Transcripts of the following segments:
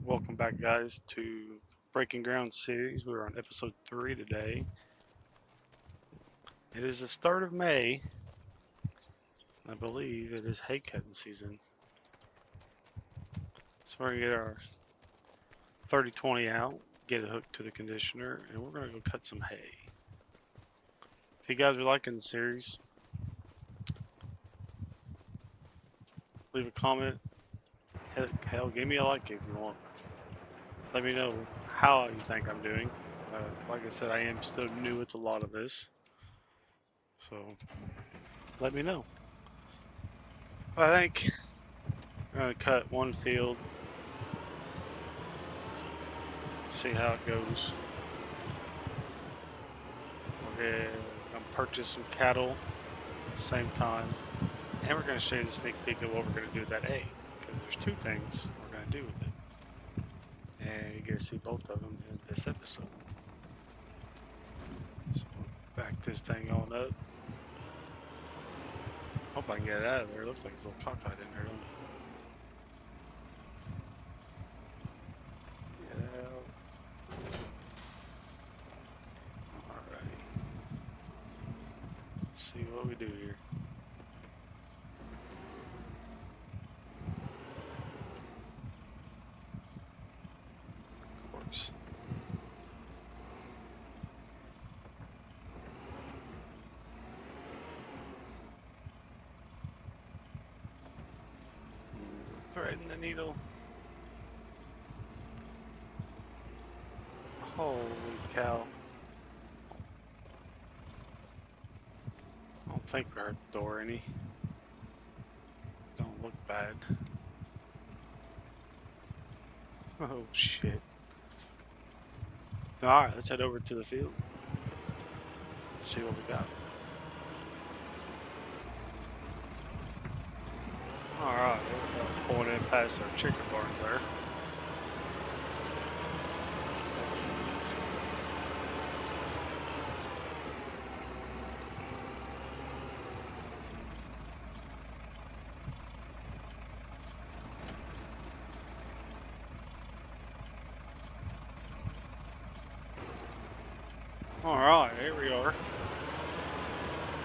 Welcome back, guys, to Breaking Ground series. We're on episode 3 today. It is the start of May. I believe it is hay cutting season. So we're going to get our 30-20 out, get it hooked to the conditioner, and we're going to go cut some hay. If you guys are liking the series, leave a comment. Hell, give me a like if you want. Let me know how you think I'm doing. Like I said, I am still new with a lot of this. So let me know. I think I'm going to cut one field, see how it goes. We're going to purchase some cattle at the same time. And we're going to show you the sneak peek of what we're going to do with that hay. Because there's two things we're going to do with it. And you get to see both of them in this episode. So back this thing on up. Hope I can get it out of there. It looks like it's a little cockeyed in there, don't it? Get out. Alrighty. Let's see what we do here. Of course. Threading the needle. Holy cow. I don't think we hurt the door any. Don't look bad. Oh shit. Alright, let's head over to the field. See what we got. Alright, we're pulling in past our chicken barn there. Alright, here we are.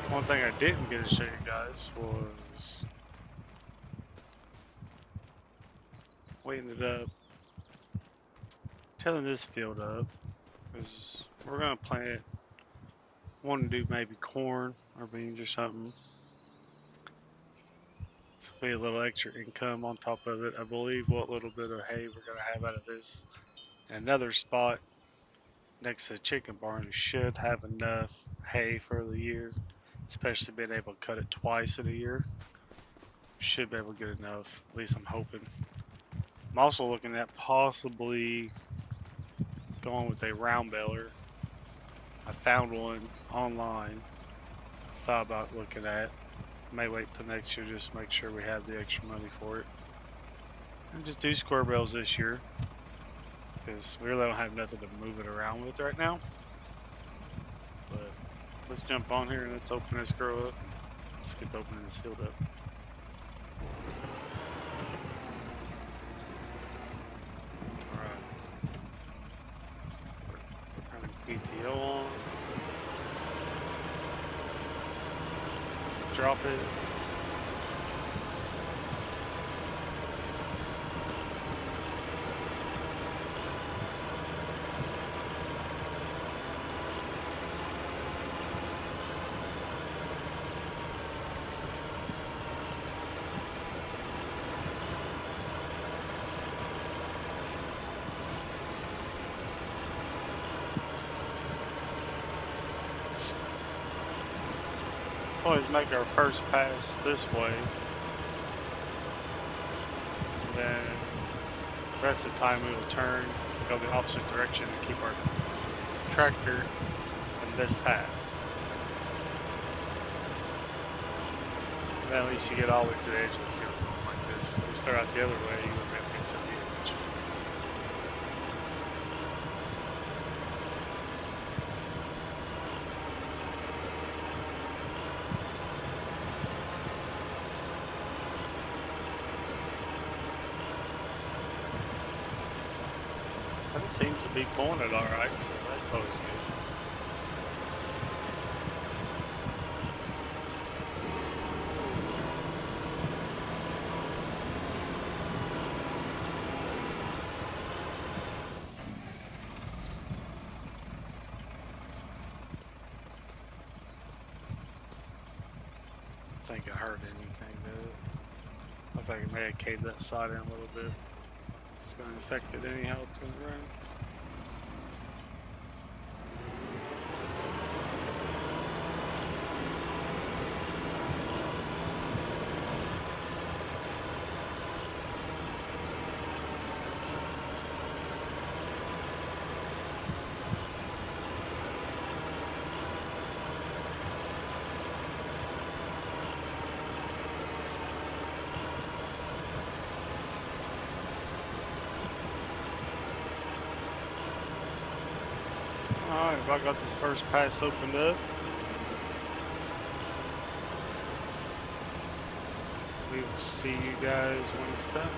One thing I didn't get to show you guys was we ended up tilling this field up because we're going to plant, want to do maybe corn or beans or something. Be a little extra income on top of it. I believe what little bit of hay we're going to have out of this. Another spot next to the chicken barn should have enough hay for the year, especially being able to cut it twice in a year. Should be able to get enough, at least I'm hoping. I'm also looking at possibly going with a round baler. I found one online. Thought about looking at. May wait till next year just to make sure we have the extra money for it. And just do square bales this year, because we really don't have nothing to move it around with right now. But let's jump on here and let's open this girl up. Let's get opening this field up. Alright. We're turning PTO on. Drop it. Let's always make our first pass this way. And then the rest of the time we will turn, go the opposite direction and keep our tractor in this path. And then at least you get all the way to the edge of the field going like this. If you start out the other way, you won't be able to get to the edge. seems to be pointed alright, so that's always good. I think I heard anything though. I think it may have caved that side in a little bit. It's going to affect it anyhow, it's going to run. Alright, I got this first pass opened up. We will see you guys when it's done.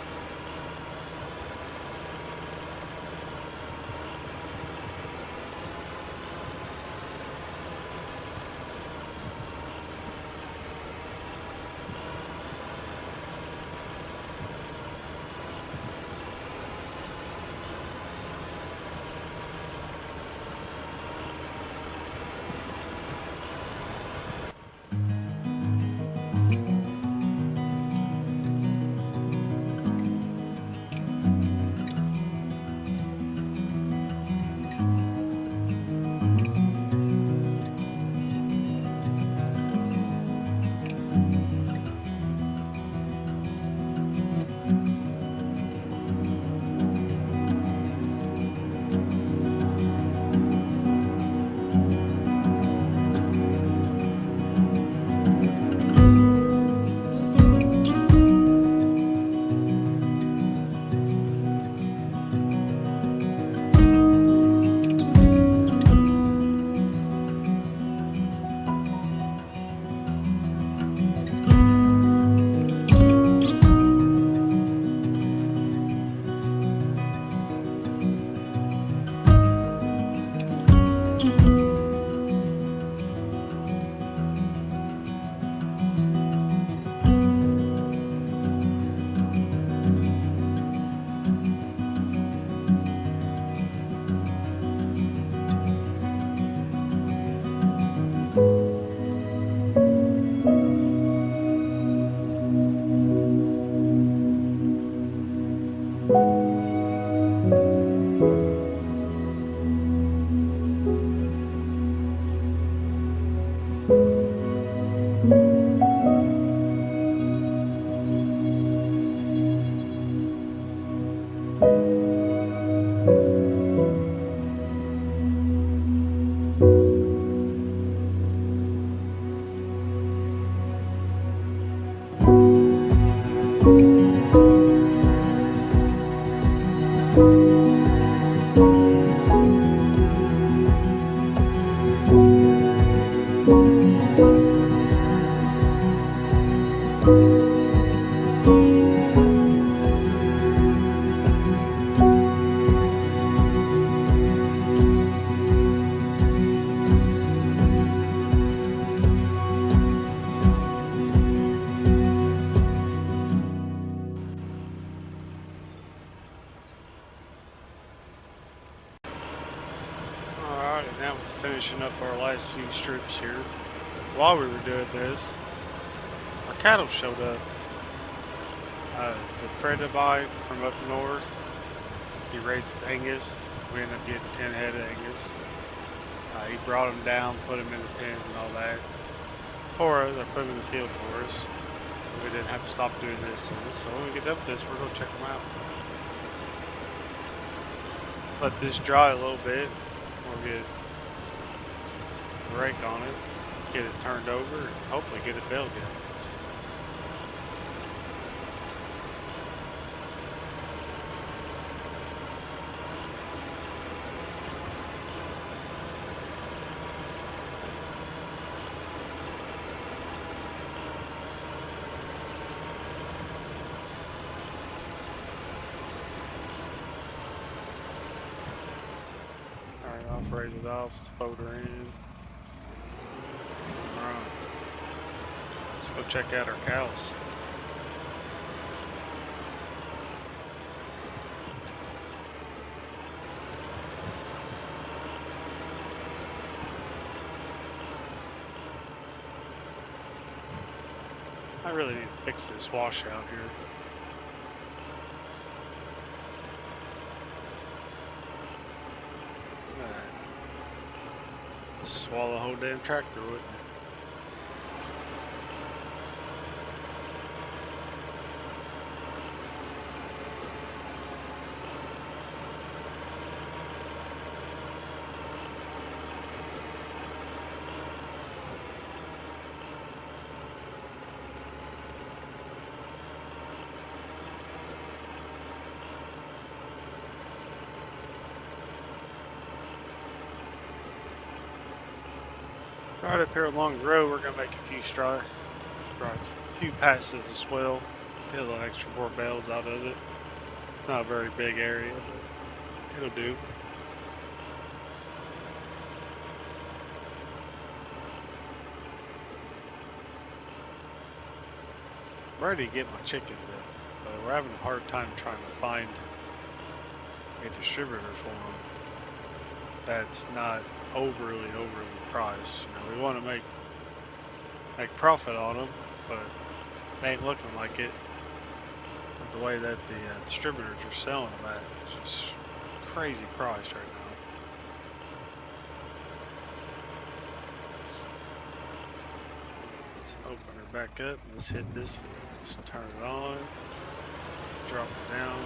Alright, now we're finishing up our last few strips here. While we were doing this, our cattle showed up. It's a friend of mine from up north. He raised Angus. We ended up getting 10 head of Angus. He brought them down, put them in the pens and all that. For us, or put them in the field for us. So we didn't have to stop doing this. So when we get up this, we're going to check them out. Let this dry a little bit. We'll get a rake on it, get it turned over, and hopefully get it baled in. Alright, off, raise it off, fold her in. Alright. Let's go check out our cows. I really need to fix this washout here. Swallow the whole damn tractor, wouldn't it? Right up here along the road, we're gonna make a few few passes as well. Get a little extra more bales out of it. It's not a very big area, but it'll do. I'm ready to get my chickens in, but we're having a hard time trying to find a distributor for them that's not overly priced. You know, we want to make profit on them, but they ain't looking like it with the way that the distributors are selling them at. It's just crazy price right now. Let's open her back up. Let's hit this. Let's turn it on. Drop it down.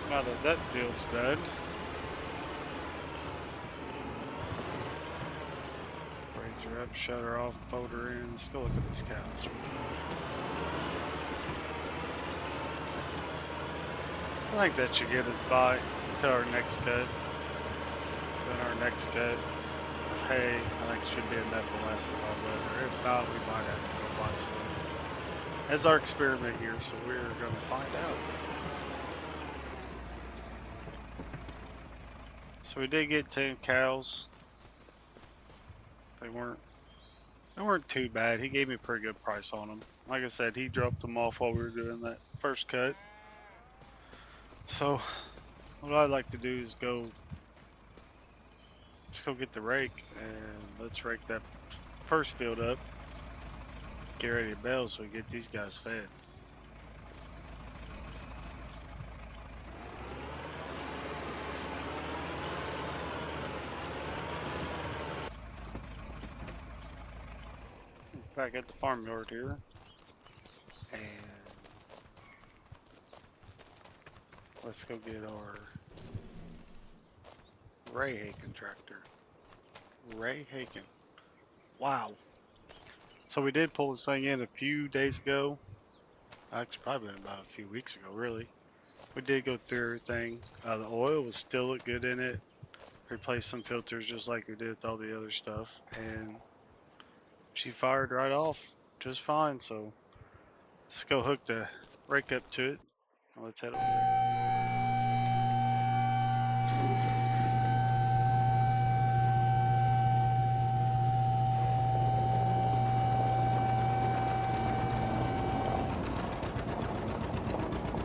Now that field's done. Raise her up, shut her off, fold her in. Let's go look at these cows. I think that should get us by to our next cut. Then our next cut of hay, I think should be enough to last a lot better. If not, we might have to go buy some. As our experiment here, so we're going to find out. So we did get 10 cows. They weren't too bad. He gave me a pretty good price on them. Like I said, he dropped them off while we were doing that first cut. So what I'd like to do is let's go get the rake and let's rake that first field up. Get ready to bale so we get these guys fed. Back at the farmyard here, and let's go get our Ray Haken tractor. Ray Haken. Wow. So we did pull this thing in a few days ago. Actually, probably been about a few weeks ago, really. We did go through everything. The oil was still look good in it. Replaced some filters just like we did with all the other stuff, and she fired right off just fine. So let's go hook the rake up to it. Let's head over there.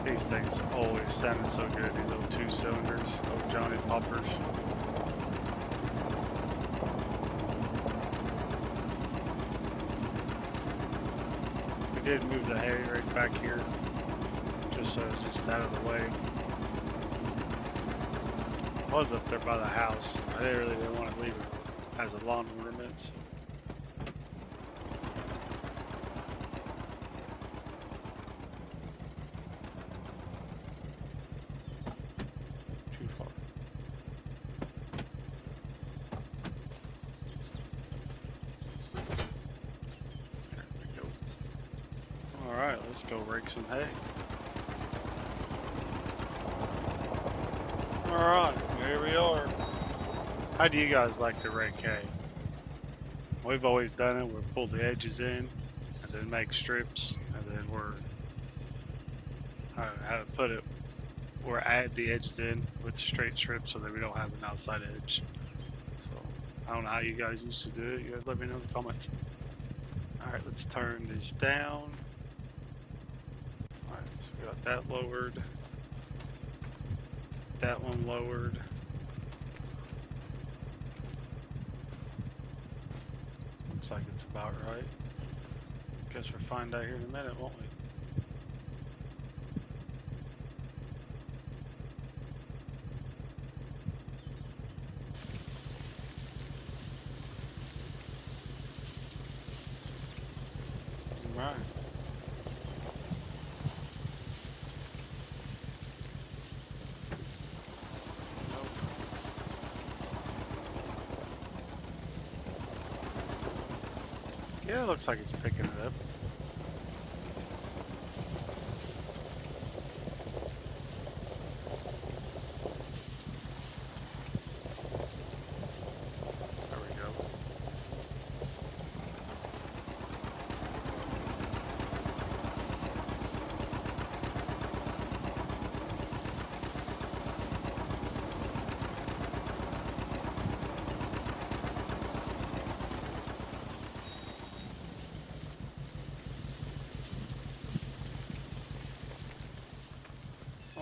These things always sounded so good, these old 2 cylinders, old Johnny Poppers. We did move the hay right back here, just so it's just out of the way. I was up there by the house. I really didn't want to leave it as a lawn ornament. Too far. There we go. Alright, let's go rake some hay. Alright, here we are. How do you guys like to rake hay? We've always done it. We pull the edges in and then make strips, and then how to put it, or add the edges in with straight strips so that we don't have an outside edge. So I don't know how you guys used to do it. You guys let me know in the comments. Alright, let's turn this down. Alright, so we got that lowered. That one lowered. Looks like it's about right. Guess we'll find out here in a minute, won't we? Alright. Yeah, it looks like it's picking it up. There we go.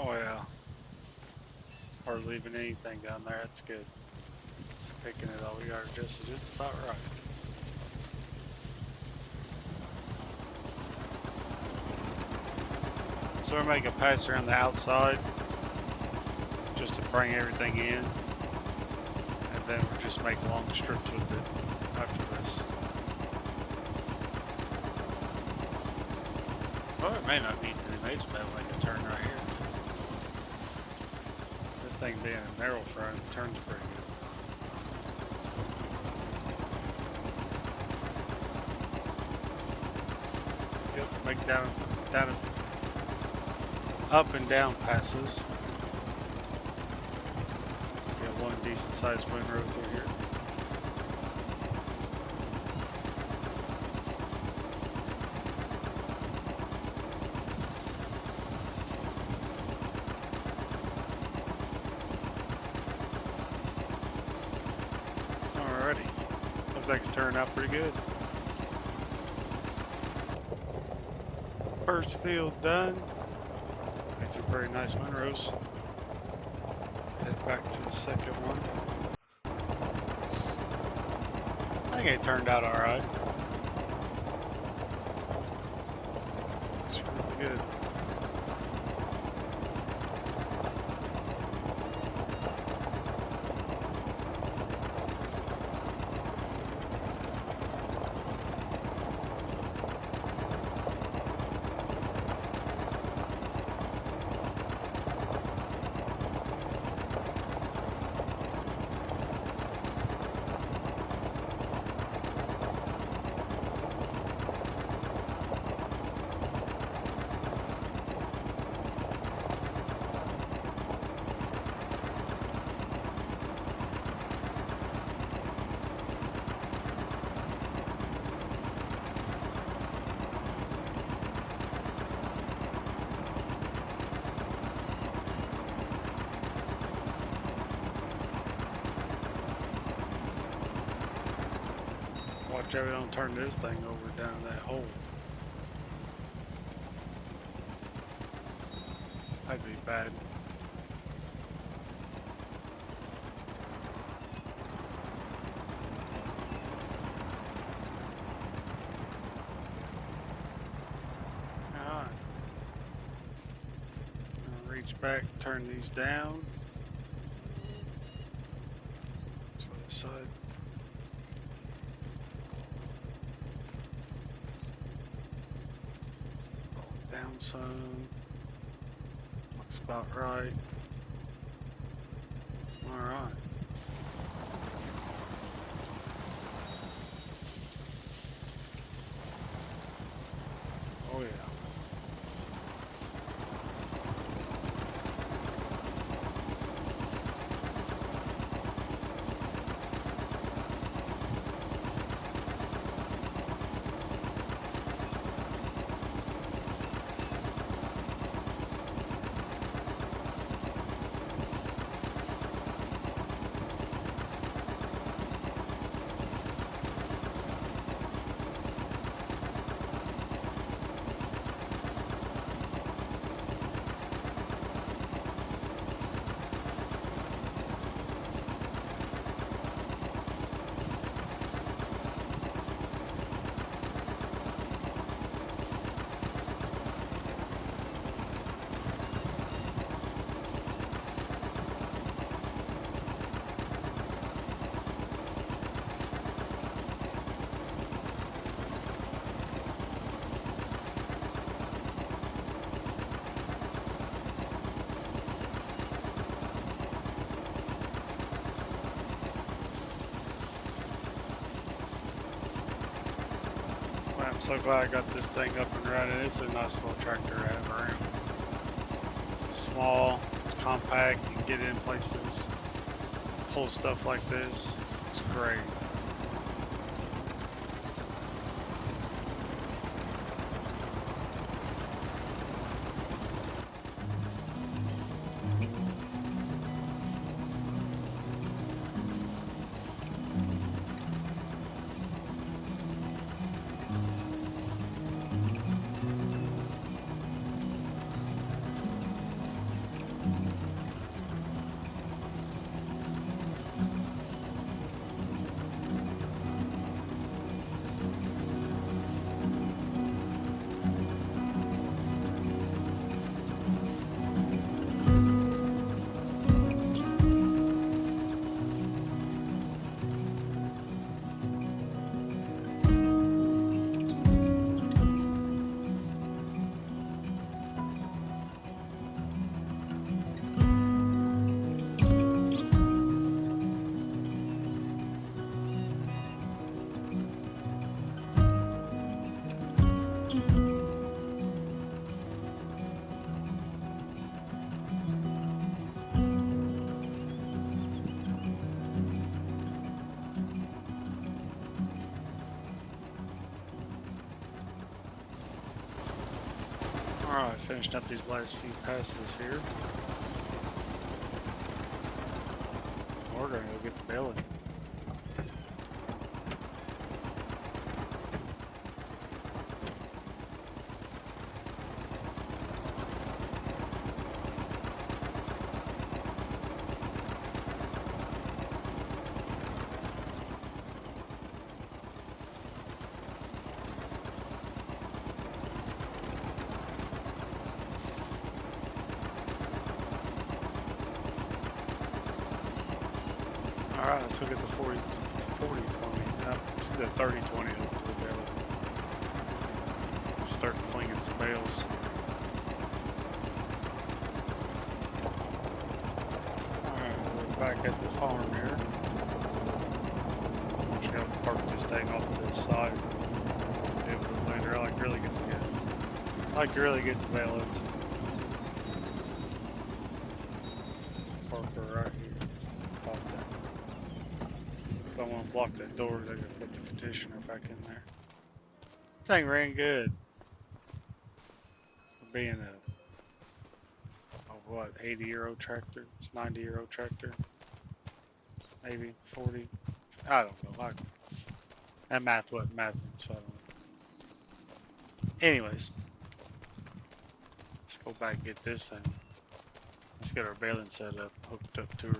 Oh yeah. Hardly leaving anything down there, that's good. It's picking it all. We are just about right. So we're making a pass around the outside just to bring everything in, and then we'll just make long strips with it after this. Well, it may not need to. It may just have like a turn right here. This thing being a narrow front, it turns pretty good. Yep, make down up and down passes. decent sized windrow through here. Alrighty. Looks like it's turned out pretty good. First field done. Made some very nice windrows. Head back to the second one. I think it turned out alright. It's really good. Watch out we don't turn this thing over down that hole. That'd be bad. Alright. Reach back, turn these down. To the side. Down some. Looks about right. Alright. Oh yeah. I'm so glad I got this thing up and running. It's a nice little tractor to have around. Small, compact, you can get in places, pull stuff like this. It's great. Alright, finishing up these last few passes here. We're gonna go get the bale. Alright, let's go get the 40, 20. Let's get the 30, 20 up to the bale. Start slinging some bales. Alright, we're back at the farm here. I'm just gonna park this thing off to the side. Do it later. I like to really get the balance. Park her right here. Pop that. If I want to block that door, I gotta put the conditioner back in there. Thing ran good. For being a what, 80-year-old tractor? It's 90-year-old tractor. Maybe 40. I don't know. That math wasn't math, so I don't know. Anyways, let's go back and get this thing. Let's get our baling set up, hooked up to her.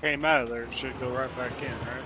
Came out of there, it should go right back in, right?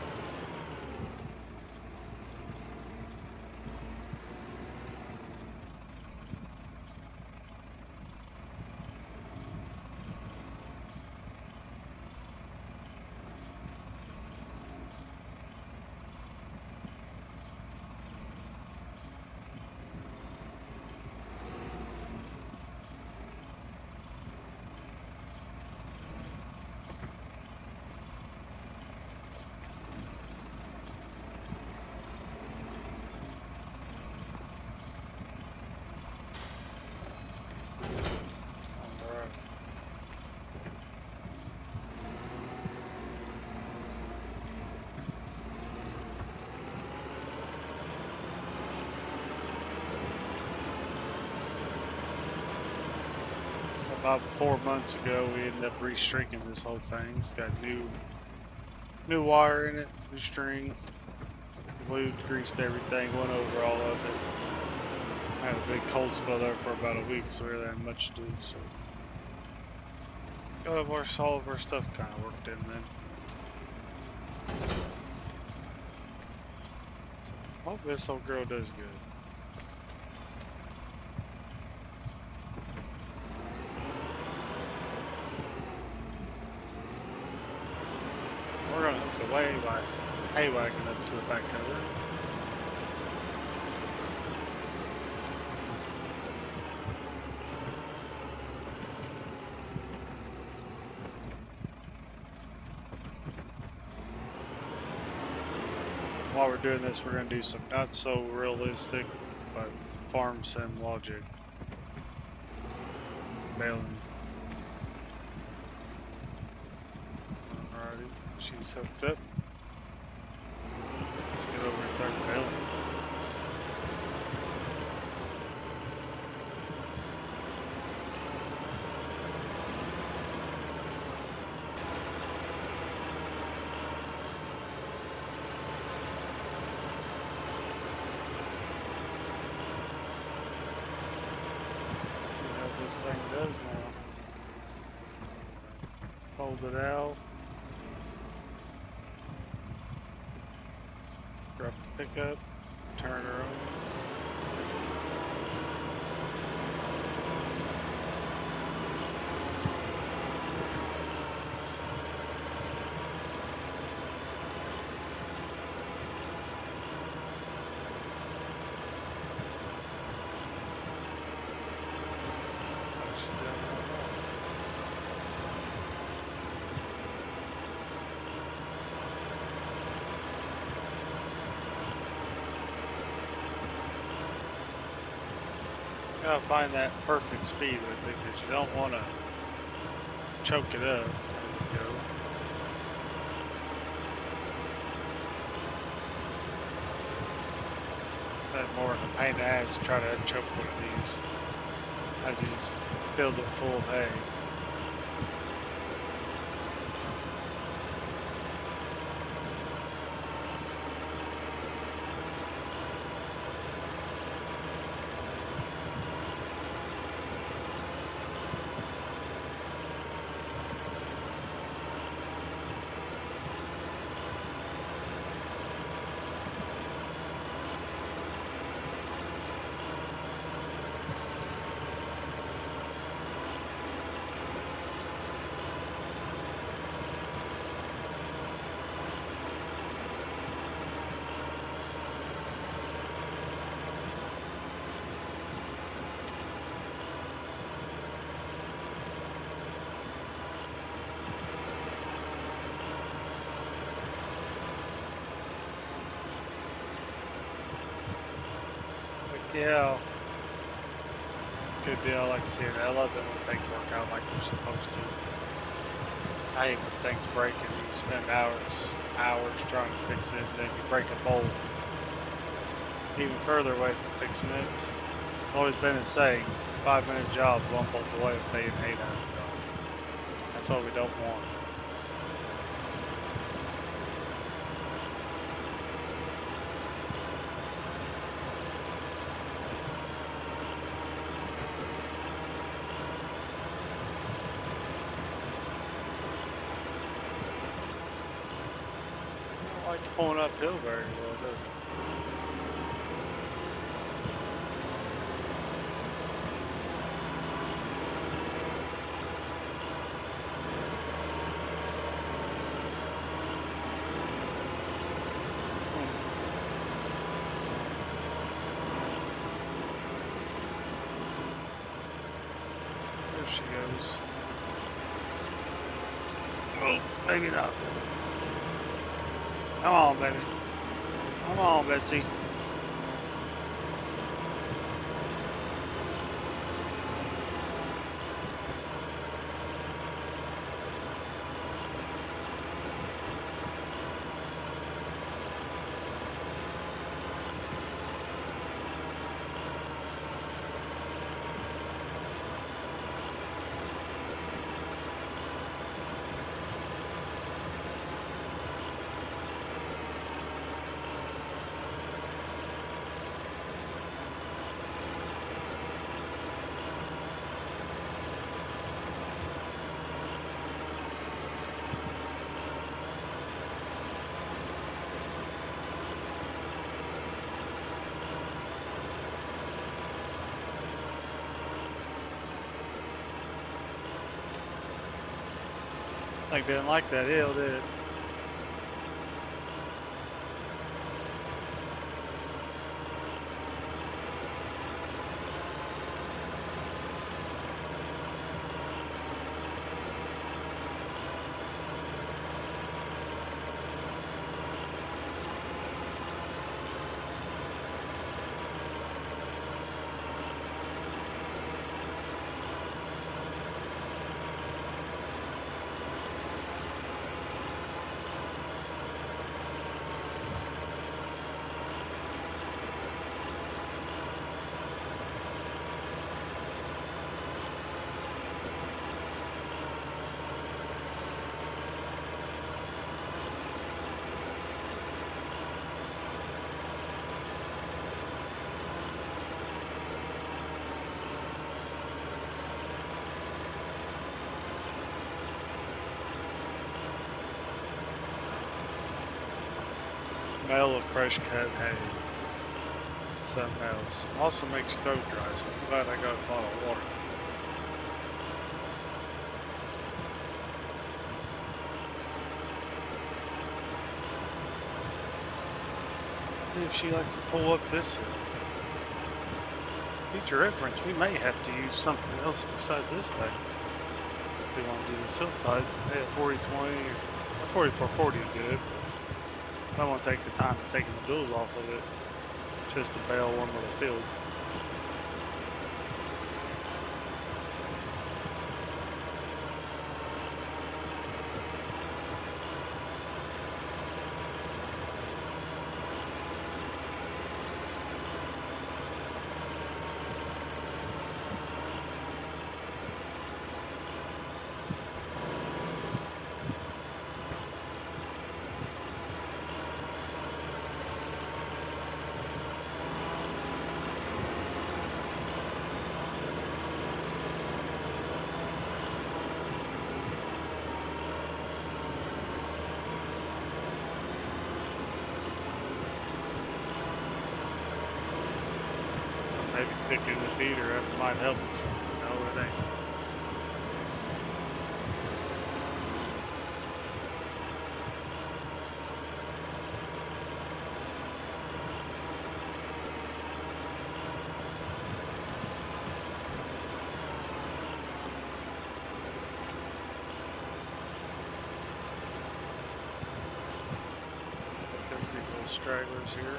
Alright. So about 4 months ago, we ended up restringing this whole thing. It's got new wire in it, new string, glued, greased everything, went over all of it. I had a big cold spell there for about a week, so we really had much to do. So all of our stuff kind of worked in then. Hope this old girl does good. We're gonna hook the hay wagon up to the back cover. While we're doing this, we're going to do some not so realistic, but farm sim logic. Baling. Alrighty, she's hooked up. Let's get over and start baling. This thing does now. Fold it out. pick up, turn her on. Oh, she's down right now. You gotta find that perfect speed with it because you don't want to choke it up. There we go. That's more of a pain in the ass to try to choke one of these. I just filled it full of hay. But yeah, it's a good deal. I like to see it. I love it when things work out like they're supposed to. I hate when things break and you spend hours trying to fix it, and then you break a bolt. Even further away from fixing it. It's always been a saying, 5-minute job, one bolt away of paying $800. That's what we don't want. I don't like pulling uphill very well, does it? There she goes. Oh, maybe not. Come on, baby. Come on, Betsy. I didn't like that hill, did it? smell of fresh cut hay. Something else. Also makes your throat dry, so I'm glad I got a bottle of water. See if she likes to pull up this hill. Future reference, we may have to use something else besides this thing. If we want to do this hillside, hey, at 40-20 or 44-40 is good. I don't want to take the time of taking the bills off of it just to bale one little field. Maybe picking the feeder up might help it some. No, it ain't. Look at these little stragglers here.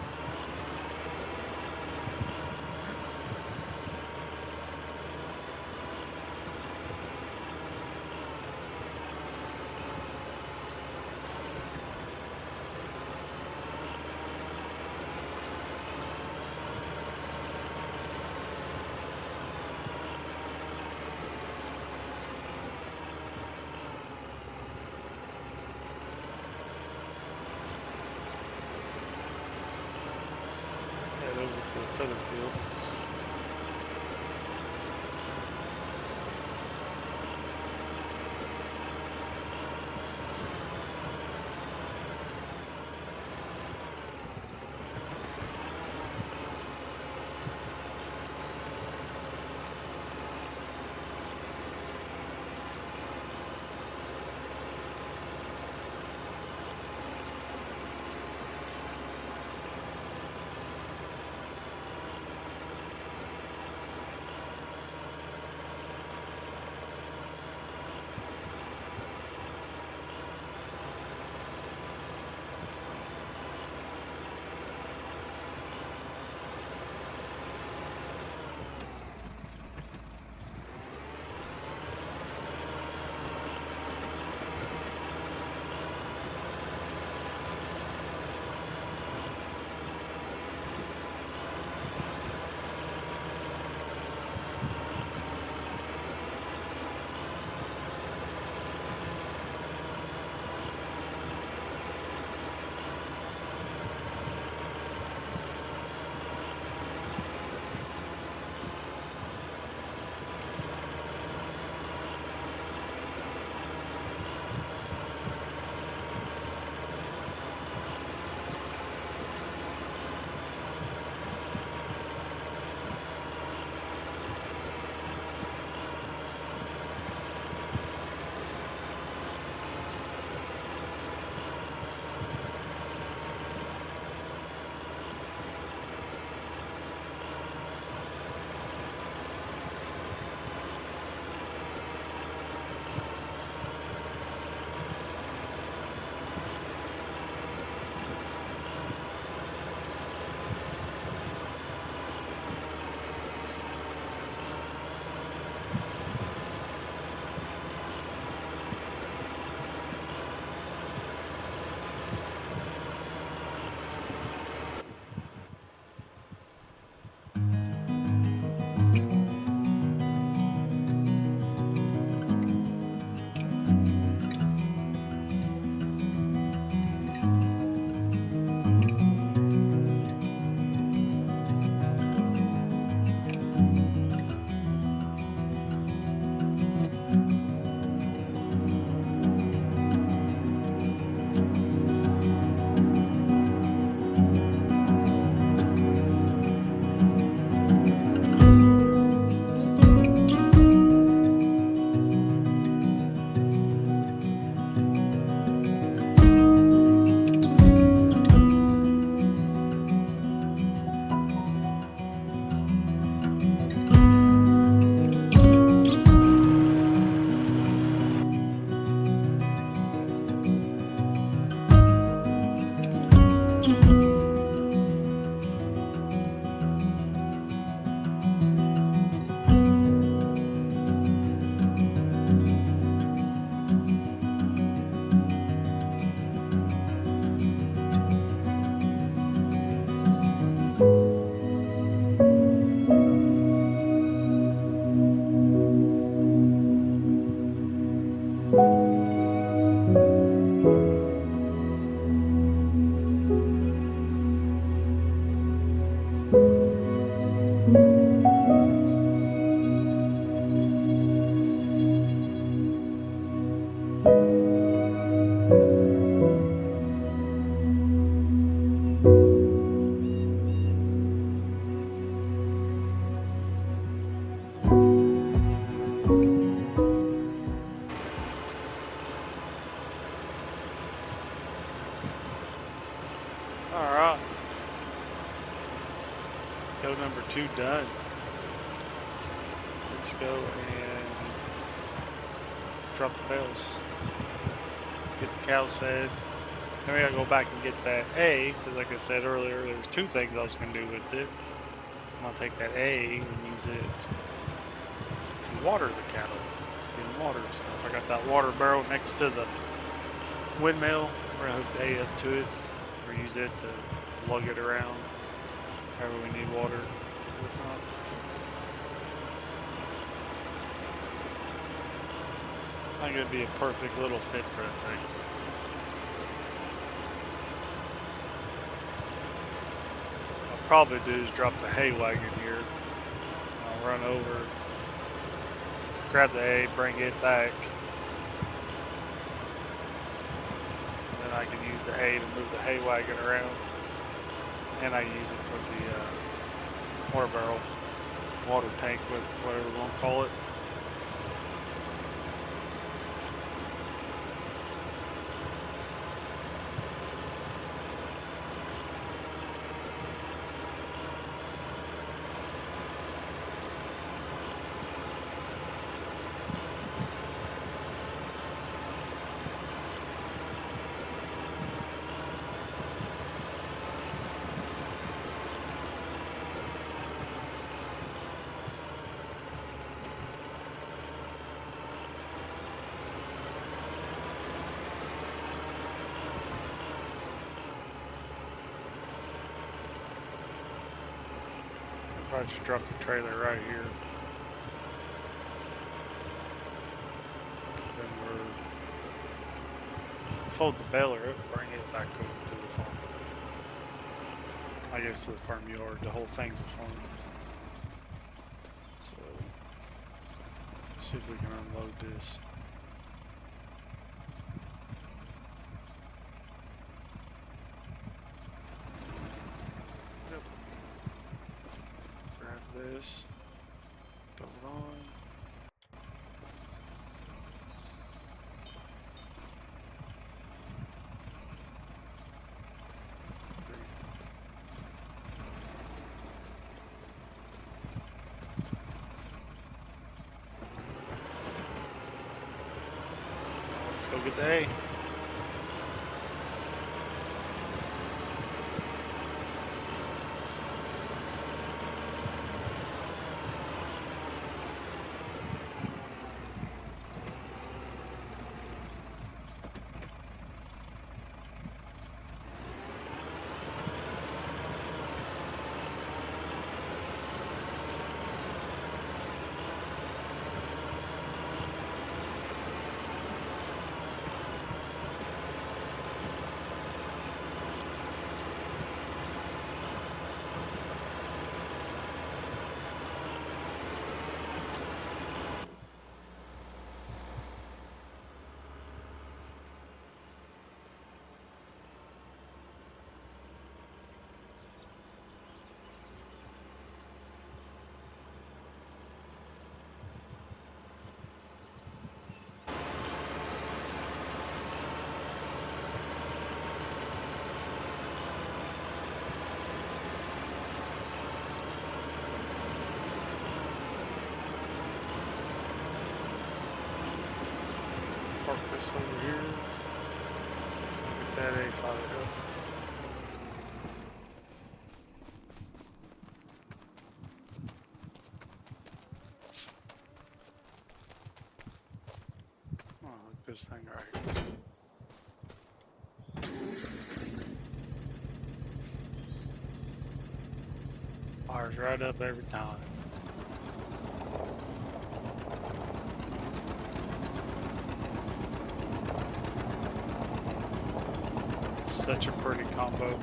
2 done. Let's go and drop the bales. Get the cows fed. Then we gotta go back and get that A, because like I said earlier, there was 2 things I was gonna do with it. I'm gonna take that A and use it to water the cattle, get them water and stuff. I got that water barrel next to the windmill. We're gonna hook the A up to it, or use it to lug it around wherever we need water. I think it'd be a perfect little fit for that thing. I'll probably do is drop the hay wagon here. I'll run over, grab the hay, bring it back. And then I can use the hay to move the hay wagon around. And I use it for the water barrel, water tank, whatever we want to call it. I just drop the trailer right here. Then we'll fold the baler up, bring it back over to the farm. I guess to the farm yard. The whole thing's a farm. So, see if we can unload this. This, throw it on. Let's go get the hay. Park this over here. Let's get that A fired up. Oh, look this thing right here. Fires right up every time. Such a pretty combo.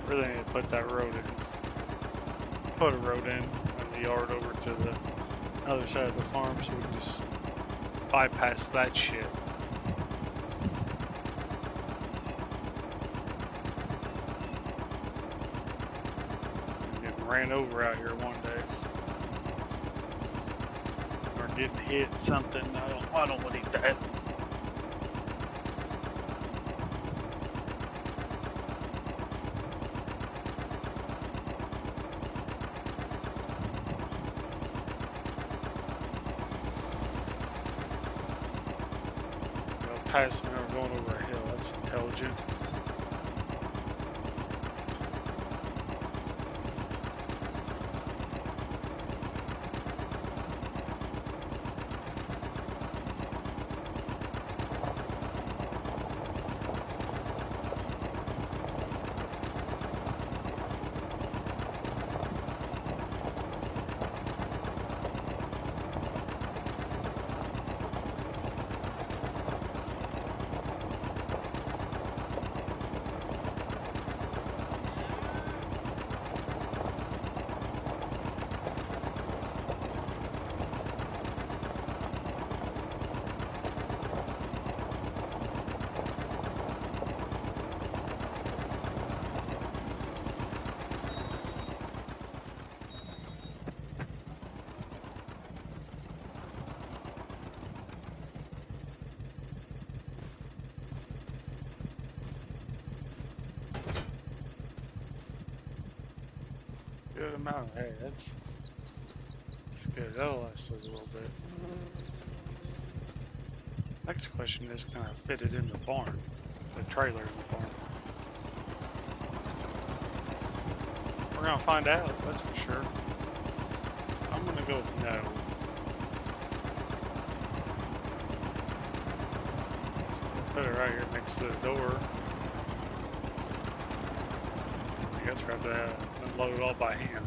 Really need to put that road in. Put a road in the yard over to the other side of the farm so we can just bypass that shit. I'm getting ran over out here one day. Or getting hit something. I don't want to eat that. Past me, we're going over a hill. That's intelligent. Good amount. Hey, that's good. That'll last us a little bit. Next question is, can I fit it in the barn? The trailer in the barn. We're gonna find out, that's for sure. I'm gonna go with no. Put it right here next to the door. I guess we're gonna have to unload it all by hand.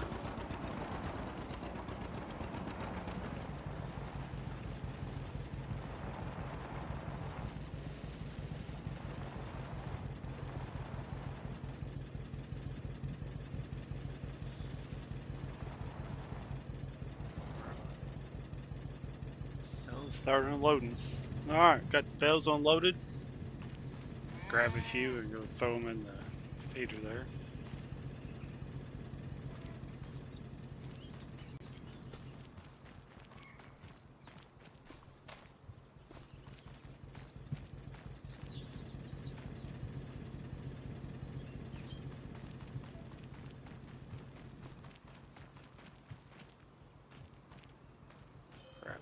Let's start unloading. Alright, got the bales unloaded. Grab a few and go throw them in the feeder there. Crap.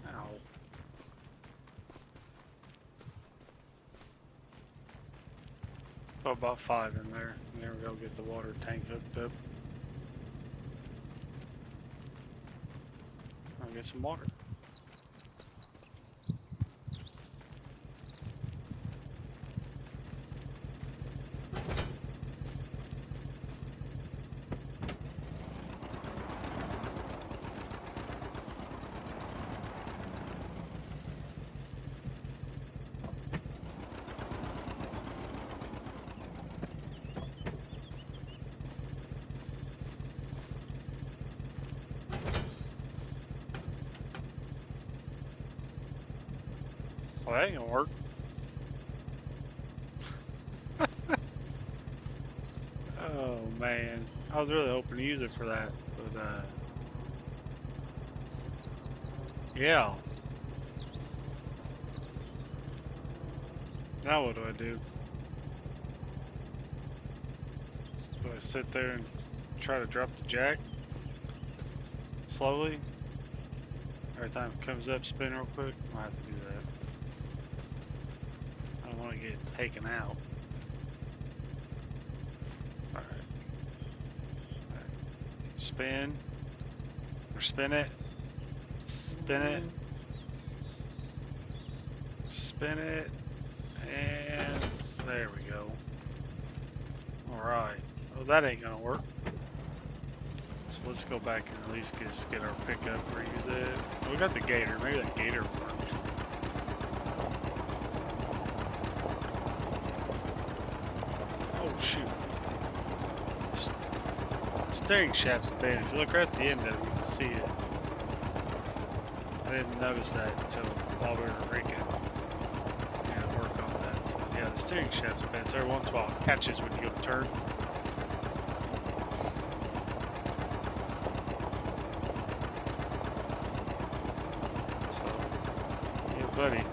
Ow. Put about 5 in there. And there we go, get the water tank hooked up. I'll get some water. Well, that ain't gonna work. Oh man, I was really hoping to use it for that, but yeah. Now what do I do? Do I sit there and try to drop the jack slowly? Every time it comes up, spin real quick. I have to do that. I don't want to get taken out. Alright. Spin. We're spin it, spin it, spin it, and there we go. Alright, well that ain't gonna work. So let's go back and at least just get our pickup, reuse it. Oh, we got the gator, maybe that gator worked. Oh shoot. Steering shaft's bad. If you look right at the end of it, you can see it. I didn't notice that until while we were raking. Yeah, work on that. Yeah, the steering shaft's bad. So every once in a while it catches when you go to turn. So, yeah, buddy.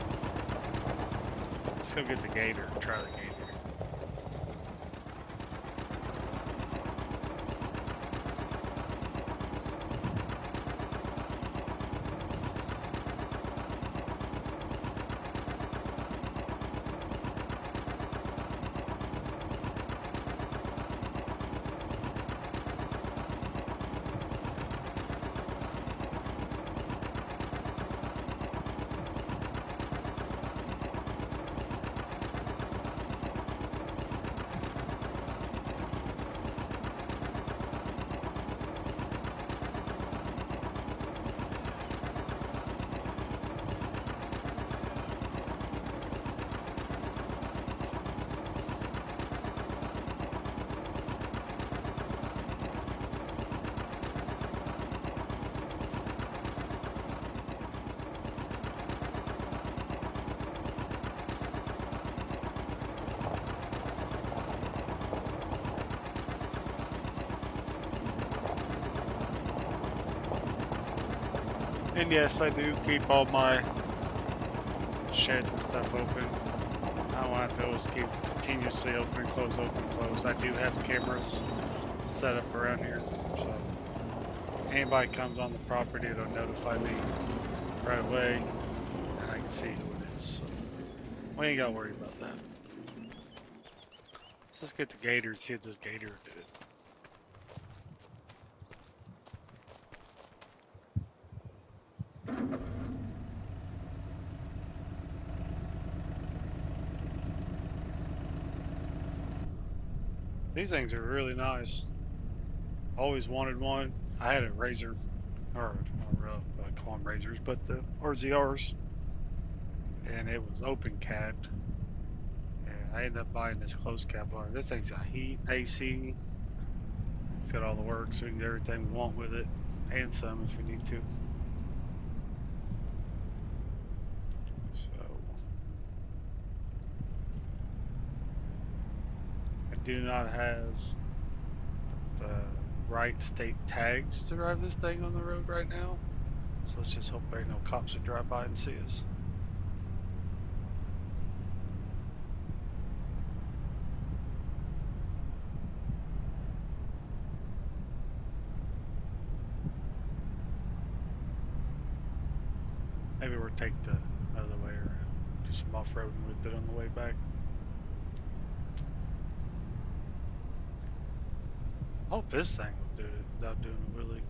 Let's go get the gator and try the gator. And yes, I do keep all my sheds and stuff open. I don't want to always keep continuously open, close, open, close. I do have cameras set up around here, so anybody comes on the property, it'll notify me right away, and I can see who it is. So we ain't gotta worry about that. So let's get the gator and see if this gator will do it. These things are really nice. Always wanted one. I had a razor, or I call them razors, but the RZRs, and it was open capped. And I ended up buying this closed cap bar. This thing's got heat, AC. It's got all the works. So we can do everything we want with it, and some if we need to. So I do not have the right state tags to drive this thing on the road right now. So let's just hope there ain't no cops that drive by and see us. Maybe we'll take the other way around. Do some off-roading with it on the way back. I hope this thing will do it without doing a wheelie.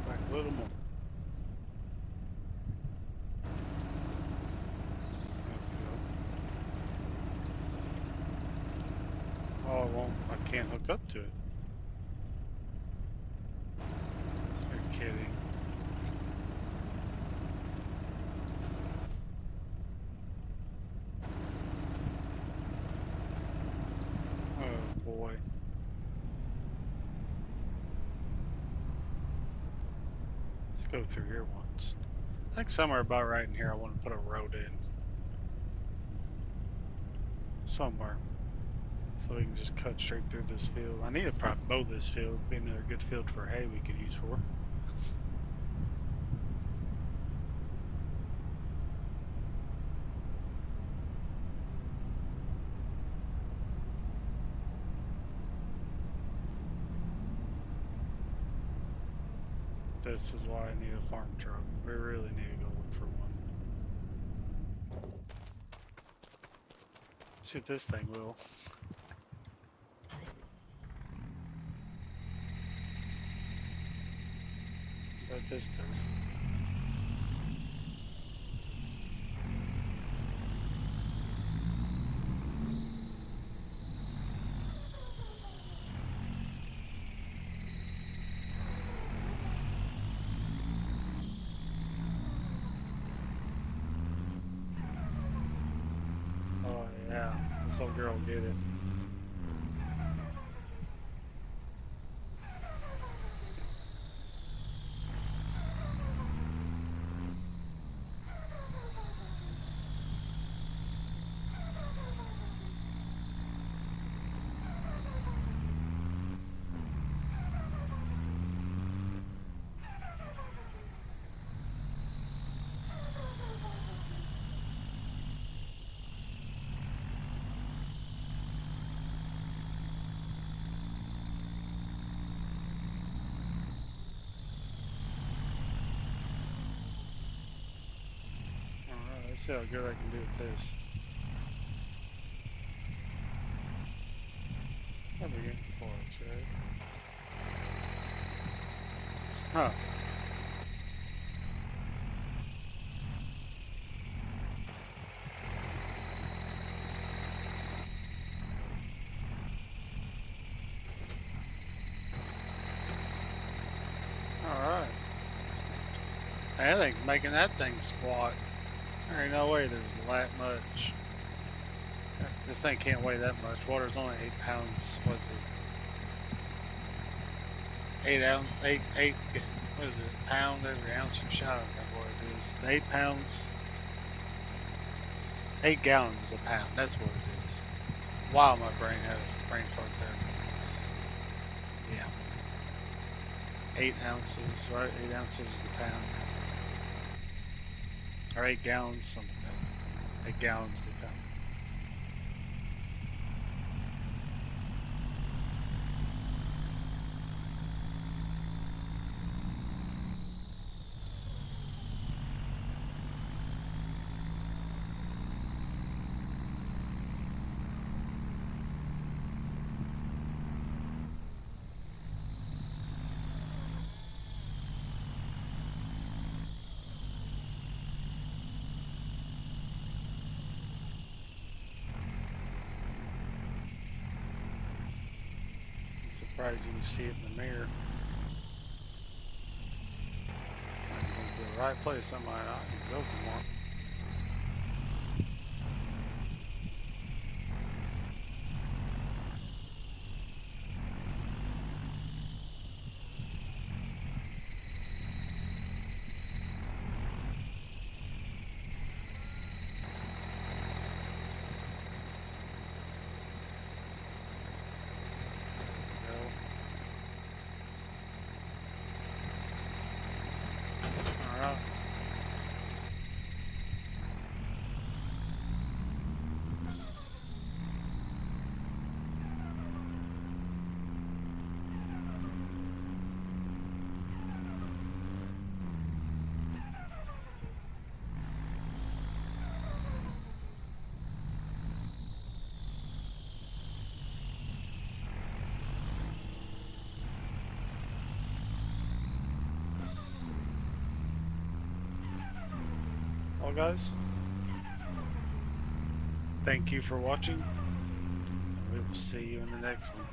Back a little more. Oh, it won't. I can't hook up to it. You're kidding. Oh boy. Let's go through here once. I think somewhere about right in here I want to put a road in. Somewhere. So we can just cut straight through this field. I need to probably mow this field. Be another good field for hay we could use for. This is why I need a farm truck. We really need to go look for one. See what this thing will. What this does. Oh yeah, this little girl will get it. Alright, let's see how good I can do with this. Probably getting close, right? Huh. Alright. That thing's making that thing squat. There ain't no way there's that much. This thing can't weigh that much. Water's only 8 pounds. What's it? 8 ounce, what is it? Pound every ounce you shot. I don't remember what it is. 8 pounds. 8 gallons is a pound. That's what it is. Wow, my brain had a brain fart there. Yeah. 8 ounces, right? 8 ounces is a pound. Or 8 gallons, something like that. 8 gallons is a pound. Surprised you can see it in the mirror. I'm going to the right place. I might not go for more. Alright. Well guys, thank you for watching. We will see you in the next one.